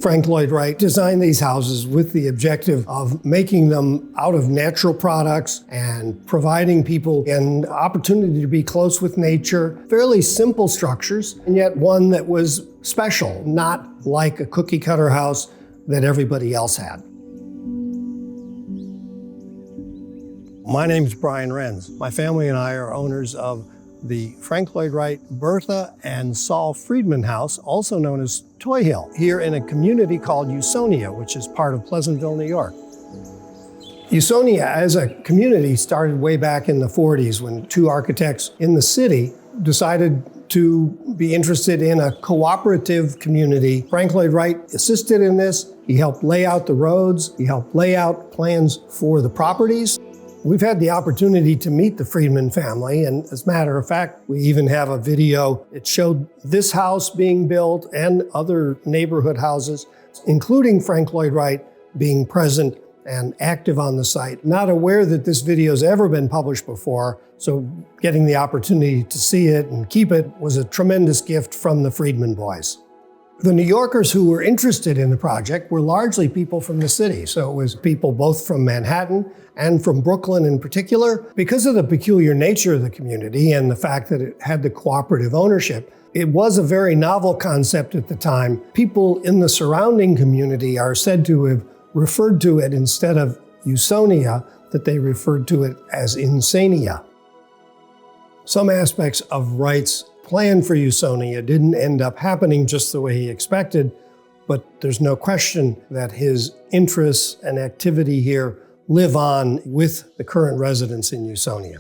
Frank Lloyd Wright designed these houses with the objective of making them out of natural products and providing people an opportunity to be close with nature. Fairly simple structures, and yet one that was special, not like a cookie cutter house that everybody else had. My name's Brian Renz. My family and I are owners of the Frank Lloyd Wright, Bertha, and Saul Friedman House, also known as Toy Hill, here in a community called Usonia, which is part of Pleasantville, New York. Usonia as a community started way back in the 40s when two architects in the city decided to be interested in a cooperative community. Frank Lloyd Wright assisted in this. He helped lay out the roads. He helped lay out plans for the properties. We've had the opportunity to meet the Friedman family, and as a matter of fact, we even have a video. It showed this house being built and other neighborhood houses, including Frank Lloyd Wright being present and active on the site. Not aware that this video's ever been published before, so getting the opportunity to see it and keep it was a tremendous gift from the Friedman boys. The New Yorkers who were interested in the project were largely people from the city. So it was people both from Manhattan and from Brooklyn in particular. Because of the peculiar nature of the community and the fact that it had the cooperative ownership, it was a very novel concept at the time. People in the surrounding community are said to have referred to it instead of Usonia, that they referred to it as Insania. Some aspects of Wright's plan for Usonia didn't end up happening just the way he expected, but there's no question that his interests and activity here live on with the current residents in Usonia.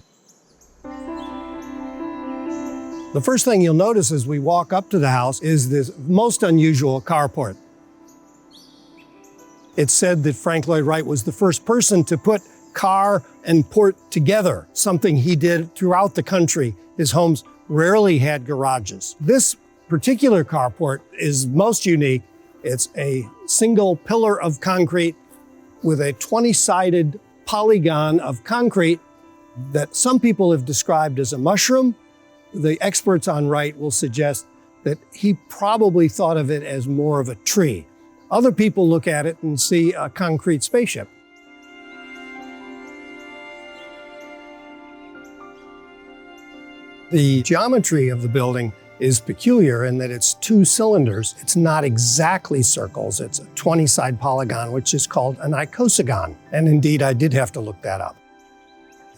The first thing you'll notice as we walk up to the house is this most unusual carport. It's said that Frank Lloyd Wright was the first person to put car and port together, something he did throughout the country. His homes rarely had garages. This particular carport is most unique. It's a single pillar of concrete with a 20-sided polygon of concrete that some people have described as a mushroom. The experts on Wright will suggest that he probably thought of it as more of a tree. Other people look at it and see a concrete spaceship. The geometry of the building is peculiar in that it's two cylinders. It's not exactly circles. It's a 20-side polygon, which is called an icosagon. And indeed, I did have to look that up.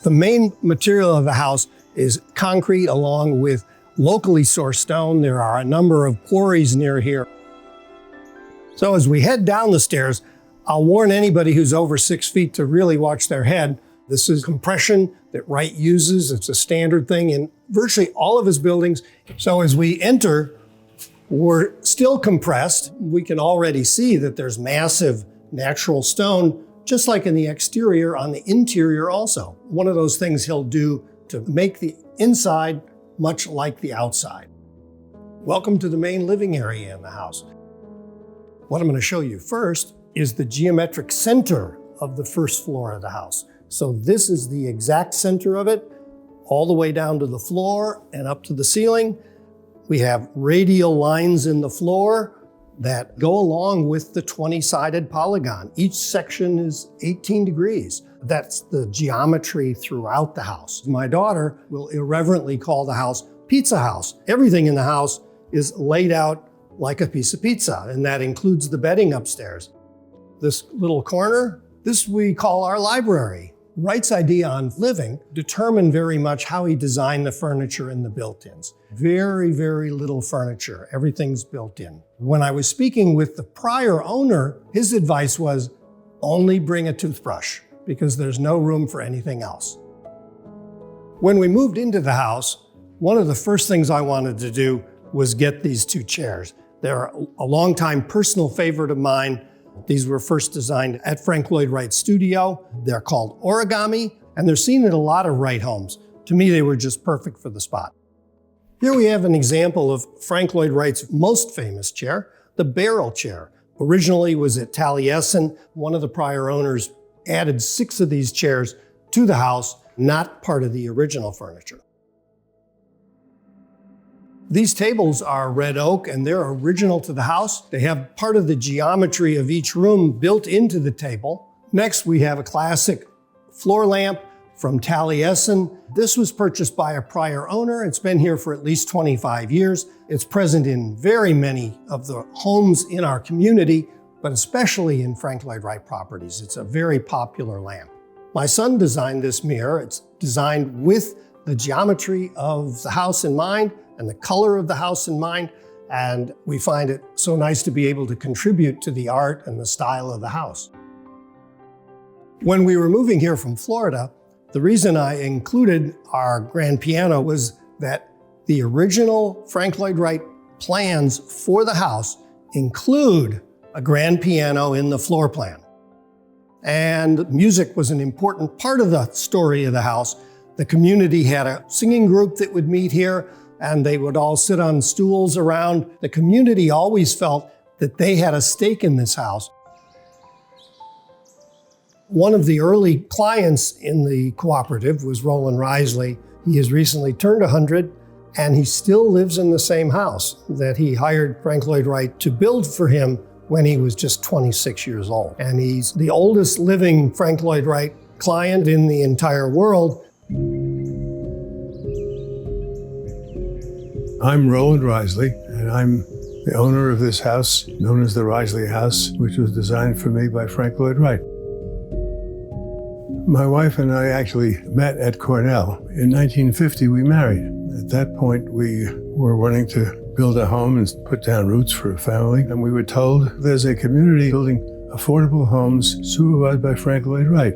The main material of the house is concrete along with locally sourced stone. There are a number of quarries near here. So as we head down the stairs, I'll warn anybody who's over 6 feet to really watch their head. This is compression that Wright uses. It's a standard thing in virtually all of his buildings. So as we enter, we're still compressed. We can already see that there's massive natural stone, just like in the exterior, on the interior also. One of those things he'll do to make the inside much like the outside. Welcome to the main living area in the house. What I'm going to show you first is the geometric center of the first floor of the house. So this is the exact center of it, all the way down to the floor and up to the ceiling. We have radial lines in the floor that go along with the 20-sided polygon. Each section is 18 degrees. That's the geometry throughout the house. My daughter will irreverently call the house Pizza House. Everything in the house is laid out like a piece of pizza, and that includes the bedding upstairs. This little corner, this we call our library. Wright's idea on living determined very much how he designed the furniture and the built-ins. Very, very little furniture. Everything's built in. When I was speaking with the prior owner, his advice was only bring a toothbrush because there's no room for anything else. When we moved into the house, one of the first things I wanted to do was get these two chairs. They're a longtime personal favorite of mine. These were first designed at Frank Lloyd Wright's studio. They're called origami, and they're seen in a lot of Wright homes. To me, they were just perfect for the spot. Here we have an example of Frank Lloyd Wright's most famous chair, the barrel chair. Originally was at Taliesin. One of the prior owners added 6 of these chairs to the house, not part of the original furniture. These tables are red oak and they're original to the house. They have part of the geometry of each room built into the table. Next, we have a classic floor lamp from Taliesin. This was purchased by a prior owner. It's been here for at least 25 years. It's present in very many of the homes in our community, but especially in Frank Lloyd Wright properties. It's a very popular lamp. My son designed this mirror. It's designed with the geometry of the house in mind and the color of the house in mind, and we find it so nice to be able to contribute to the art and the style of the house. When we were moving here from Florida, the reason I included our grand piano was that the original Frank Lloyd Wright plans for the house include a grand piano in the floor plan. And music was an important part of the story of the house. The community had a singing group that would meet here, and they would all sit on stools around. The community always felt that they had a stake in this house. One of the early clients in the cooperative was Roland Risley. He has recently turned 100, and he still lives in the same house that he hired Frank Lloyd Wright to build for him when he was just 26 years old. And he's the oldest living Frank Lloyd Wright client in the entire world. I'm Roland Risley, and I'm the owner of this house, known as the Risley House, which was designed for me by Frank Lloyd Wright. My wife and I actually met at Cornell. In 1950, we married. At that point, we were wanting to build a home and put down roots for a family, and we were told there's a community building affordable homes supervised by Frank Lloyd Wright.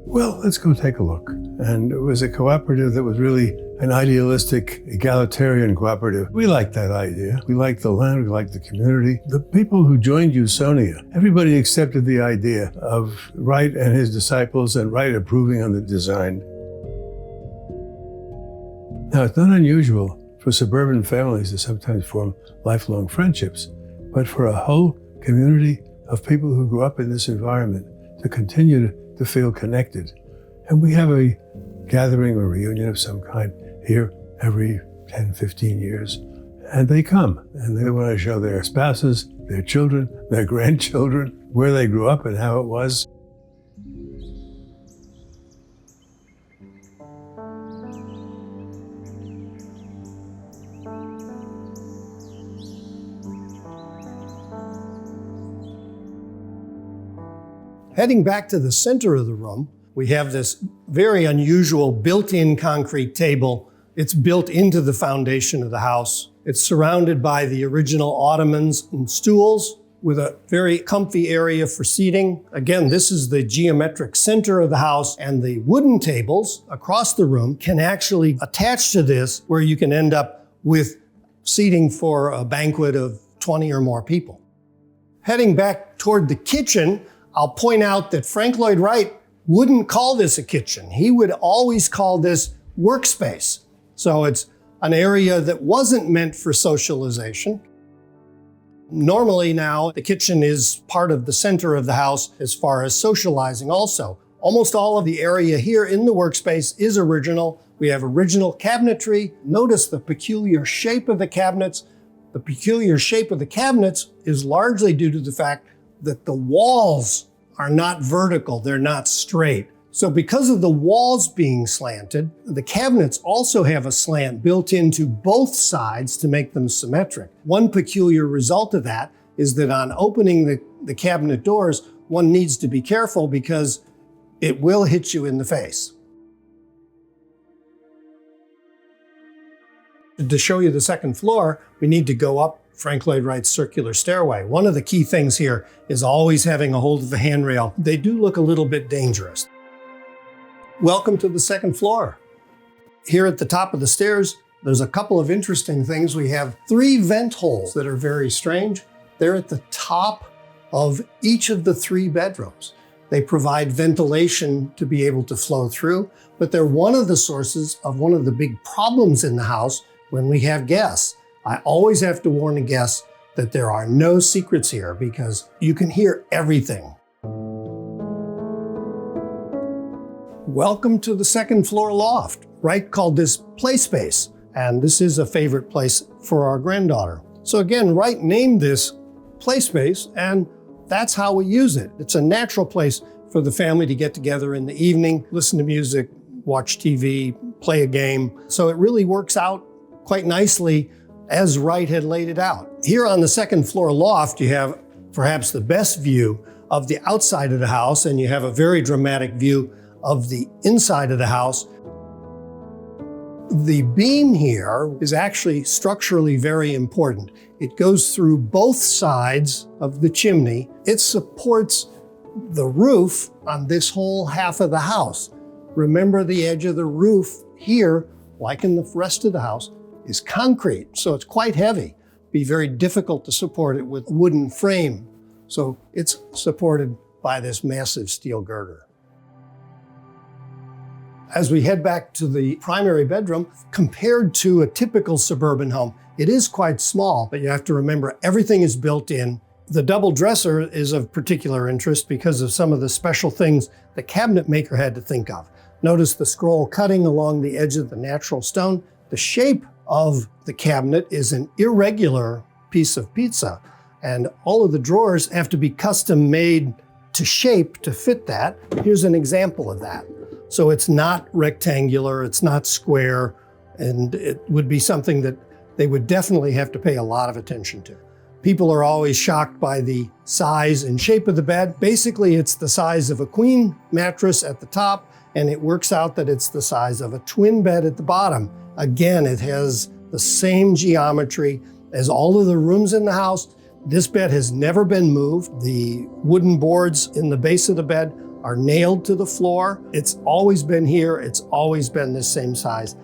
Well, let's go take a look. And it was a cooperative that was really an idealistic, egalitarian cooperative. We liked that idea. We liked the land, we liked the community. The people who joined Usonia, everybody accepted the idea of Wright and his disciples and Wright approving on the design. Now, it's not unusual for suburban families to sometimes form lifelong friendships, but for a whole community of people who grew up in this environment to continue to feel connected. And we have a gathering or reunion of some kind here every 10, 15 years. And they come and they want to show their spouses, their children, their grandchildren, where they grew up and how it was. Heading back to the center of the room, we have this very unusual built-in concrete table. It's built into the foundation of the house. It's surrounded by the original ottomans and stools with a very comfy area for seating. Again, this is the geometric center of the house, and the wooden tables across the room can actually attach to this where you can end up with seating for a banquet of 20 or more people. Heading back toward the kitchen, I'll point out that Frank Lloyd Wright wouldn't call this a kitchen. He would always call this workspace. So it's an area that wasn't meant for socialization. Normally now, the kitchen is part of the center of the house as far as socializing also. Almost all of the area here in the workspace is original. We have original cabinetry. Notice the peculiar shape of the cabinets. The peculiar shape of the cabinets is largely due to the fact that the walls are not vertical, they're not straight. So because of the walls being slanted, the cabinets also have a slant built into both sides to make them symmetric. One peculiar result of that is that on opening the cabinet doors, one needs to be careful because it will hit you in the face. To show you the second floor, we need to go up Frank Lloyd Wright's circular stairway. One of the key things here is always having a hold of the handrail. They do look a little bit dangerous. Welcome to the second floor. Here at the top of the stairs, there's a couple of interesting things. We have 3 vent holes that are very strange. They're at the top of each of the 3 bedrooms. They provide ventilation to be able to flow through, but they're one of the sources of one of the big problems in the house when we have guests. I always have to warn the guests that there are no secrets here because you can hear everything. Welcome to the second floor loft. Wright called this play space, And this is a favorite place for our granddaughter. So again, Wright named this play space, and that's how we use it. It's a natural place for the family to get together in the evening, listen to music, watch TV, play a game. So it really works out quite nicely as Wright had laid it out. Here on the second floor loft, you have perhaps the best view of the outside of the house, and you have a very dramatic view of the inside of the house. The beam here is actually structurally very important. It goes through both sides of the chimney. It supports the roof on this whole half of the house. Remember, the edge of the roof here, like in the rest of the house, is concrete, so it's quite heavy. Be very difficult to support it with a wooden frame. So it's supported by this massive steel girder. As we head back to the primary bedroom, compared to a typical suburban home, it is quite small, but you have to remember everything is built in. The double dresser is of particular interest because of some of the special things the cabinet maker had to think of. Notice the scroll cutting along the edge of the natural stone. The shape of the cabinet is an irregular piece of pizza, and all of the drawers have to be custom made to shape to fit that. Here's an example of that. So it's not rectangular, it's not square, and it would be something that they would definitely have to pay a lot of attention to. People are always shocked by the size and shape of the bed. Basically, it's the size of a queen mattress at the top, and it works out that it's the size of a twin bed at the bottom. Again, it has the same geometry as all of the rooms in the house. This bed has never been moved. The wooden boards in the base of the bed are nailed to the floor. It's always been here. It's always been the same size.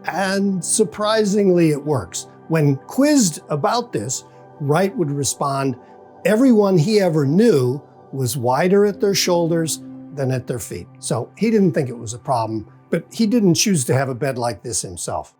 And surprisingly, it works. When quizzed about this, Wright would respond, everyone he ever knew was wider at their shoulders than at their feet. So he didn't think it was a problem, but he didn't choose to have a bed like this himself.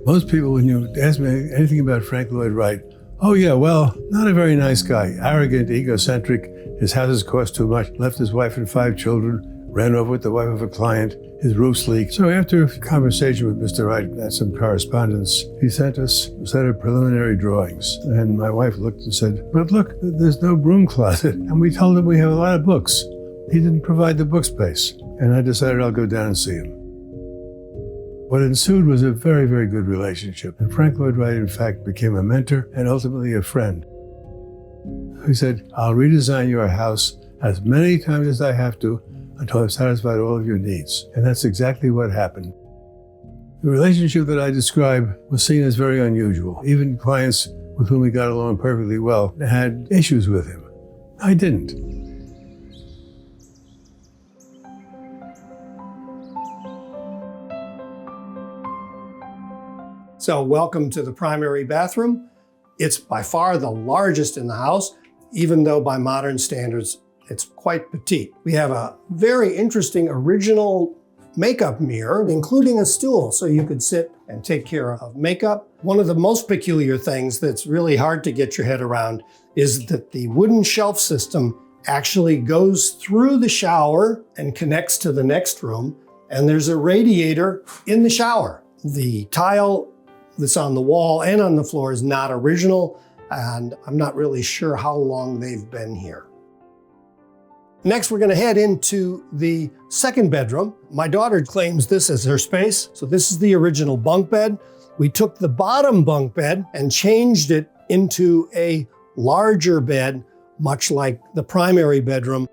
Most people, when you ask me anything about Frank Lloyd Wright, oh yeah, well, not a very nice guy, arrogant, egocentric, his houses cost too much, left his wife and 5 children, ran over with the wife of a client, his roofs leaked. So after a conversation with Mr. Wright and some correspondence, he sent us a set of preliminary drawings. And my wife looked and said, but look, there's no broom closet. And we told him we have a lot of books. He didn't provide the book space. And I decided I'll go down and see him. What ensued was a very, very good relationship. And Frank Lloyd Wright, in fact, became a mentor and ultimately a friend. He said, I'll redesign your house as many times as I have to until I've satisfied all of your needs. And that's exactly what happened. The relationship that I describe was seen as very unusual. Even clients with whom we got along perfectly well had issues with him. I didn't. So welcome to the primary bathroom. It's by far the largest in the house, even though by modern standards, it's quite petite. We have a very interesting original makeup mirror, including a stool, so you could sit and take care of makeup. One of the most peculiar things that's really hard to get your head around is that the wooden shelf system actually goes through the shower and connects to the next room, and there's a radiator in the shower. The tile that's on the wall and on the floor is not original, and I'm not really sure how long they've been here. Next, we're gonna head into the second bedroom. My daughter claims this as her space. So this is the original bunk bed. We took the bottom bunk bed and changed it into a larger bed, much like the primary bedroom.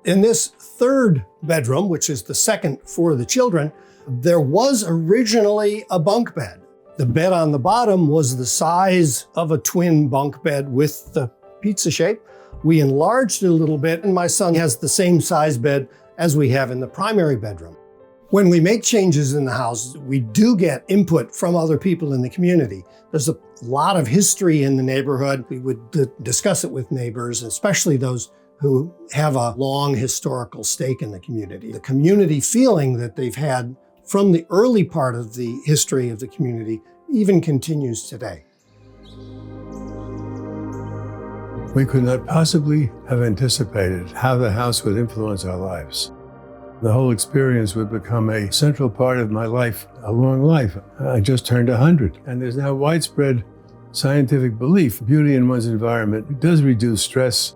In this third bedroom, which is the second for the children, there was originally a bunk bed. The bed on the bottom was the size of a twin bunk bed with the pizza shape. We enlarged it a little bit, and my son has the same size bed as we have in the primary bedroom. When we make changes in the house, we do get input from other people in the community. There's a lot of history in the neighborhood. We would discuss it with neighbors, especially those who have a long historical stake in the community. The community feeling that they've had from the early part of the history of the community even continues today. We could not possibly have anticipated how the house would influence our lives. The whole experience would become a central part of my life, a long life. I just turned 100, and there's now widespread scientific belief beauty in one's environment does reduce stress.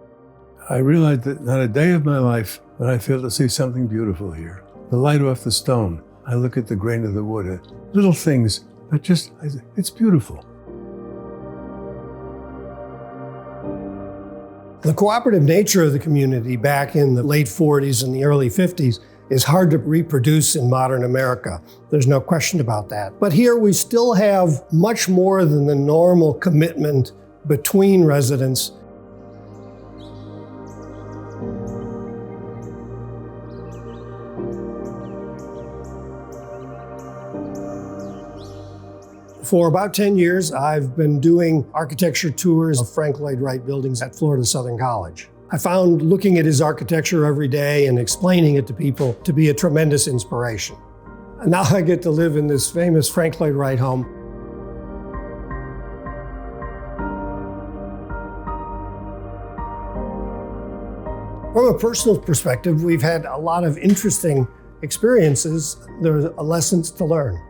I realized that not a day of my life that I fail to see something beautiful here. The light off the stone. I look at the grain of the wood, little things that just, it's beautiful. The cooperative nature of the community back in the late 40s and the early 50s is hard to reproduce in modern America. There's no question about that. But here we still have much more than the normal commitment between residents. For about 10 years, I've been doing architecture tours of Frank Lloyd Wright buildings at Florida Southern College. I found looking at his architecture every day and explaining it to people to be a tremendous inspiration. And now I get to live in this famous Frank Lloyd Wright home. From a personal perspective, we've had a lot of interesting experiences. There are lessons to learn,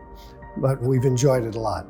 but we've enjoyed it a lot.